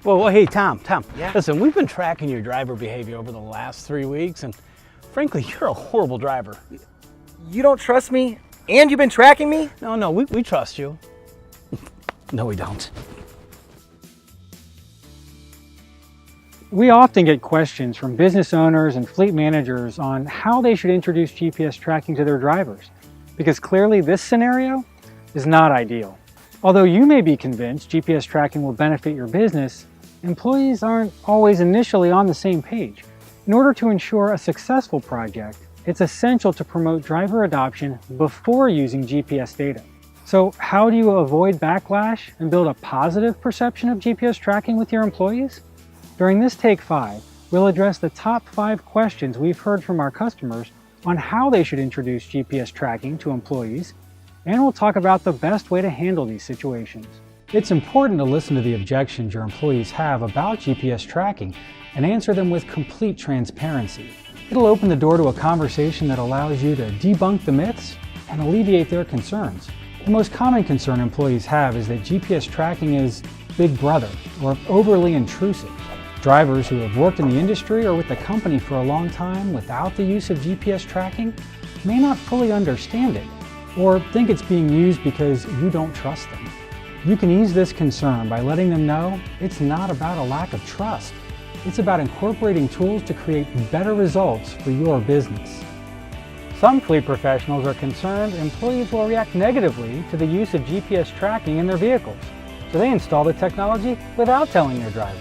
Well, hey, Tom, Yeah? listen, we've been tracking your driver behavior over the last 3 weeks, and frankly, you're a horrible driver. You don't trust me? And you've been tracking me? No, we trust you. No, we don't. We often get questions from business owners and fleet managers on how they should introduce GPS tracking to their drivers, because clearly this scenario is not ideal. Although you may be convinced GPS tracking will benefit your business, employees aren't always initially on the same page. In order to ensure a successful project, it's essential to promote driver adoption before using GPS data. So how do you avoid backlash and build a positive perception of GPS tracking with your employees? During this Take 5, we'll address the top 5 questions we've heard from our customers on how they should introduce GPS tracking to employees, and we'll talk about the best way to handle these situations. It's important to listen to the objections your employees have about GPS tracking and answer them with complete transparency. It'll open the door to a conversation that allows you to debunk the myths and alleviate their concerns. The most common concern employees have is that GPS tracking is Big Brother or overly intrusive. Drivers who have worked in the industry or with the company for a long time without the use of GPS tracking may not fully understand it or think it's being used because you don't trust them. You can ease this concern by letting them know it's not about a lack of trust. It's about incorporating tools to create better results for your business. Some fleet professionals are concerned employees will react negatively to the use of GPS tracking in their vehicles, so they install the technology without telling their drivers.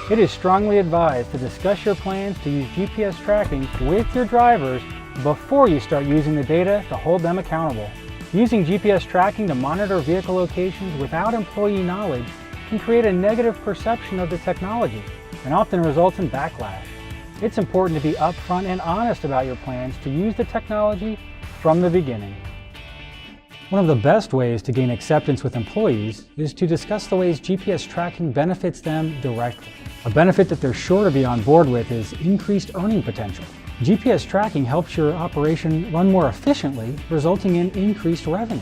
It is strongly advised to discuss your plans to use GPS tracking with your drivers before you start using the data to hold them accountable. Using GPS tracking to monitor vehicle locations without employee knowledge can create a negative perception of the technology and often results in backlash. It's important to be upfront and honest about your plans to use the technology from the beginning. One of the best ways to gain acceptance with employees is to discuss the ways GPS tracking benefits them directly. A benefit that they're sure to be on board with is increased earning potential. GPS tracking helps your operation run more efficiently, resulting in increased revenue.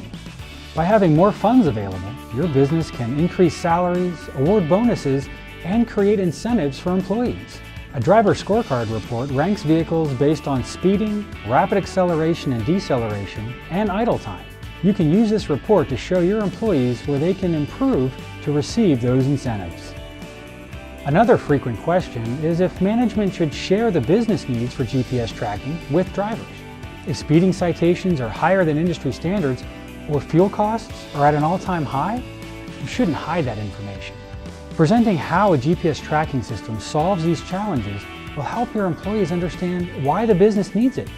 By having more funds available, your business can increase salaries, award bonuses, and create incentives for employees. A driver scorecard report ranks vehicles based on speeding, rapid acceleration and deceleration, and idle time. You can use this report to show your employees where they can improve to receive those incentives. Another frequent question is if management should share the business needs for GPS tracking with drivers. If speeding citations are higher than industry standards or fuel costs are at an all-time high, you shouldn't hide that information. Presenting how a GPS tracking system solves these challenges will help your employees understand why the business needs it,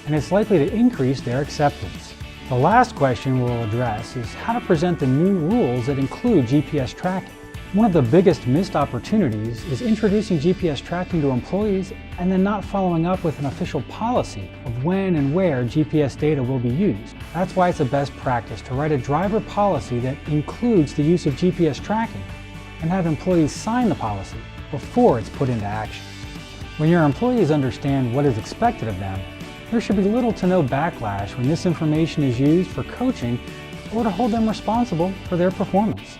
and it's likely to increase their acceptance. The last question we'll address is how to present the new rules that include GPS tracking. One of the biggest missed opportunities is introducing GPS tracking to employees and then not following up with an official policy of when and where GPS data will be used. That's why it's a best practice to write a driver policy that includes the use of GPS tracking and have employees sign the policy before it's put into action. When your employees understand what is expected of them, there should be little to no backlash when this information is used for coaching or to hold them responsible for their performance.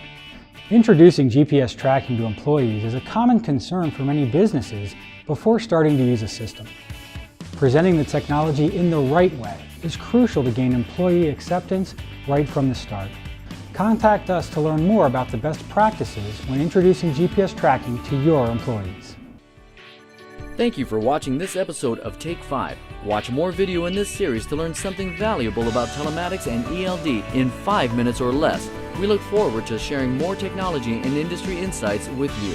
Introducing GPS tracking to employees is a common concern for many businesses before starting to use a system. Presenting the technology in the right way is crucial to gain employee acceptance right from the start. Contact us to learn more about the best practices when introducing GPS tracking to your employees. Thank you for watching this episode of Take 5. Watch more video in this series to learn something valuable about telematics and ELD in 5 minutes or less. We look forward to sharing more technology and industry insights with you.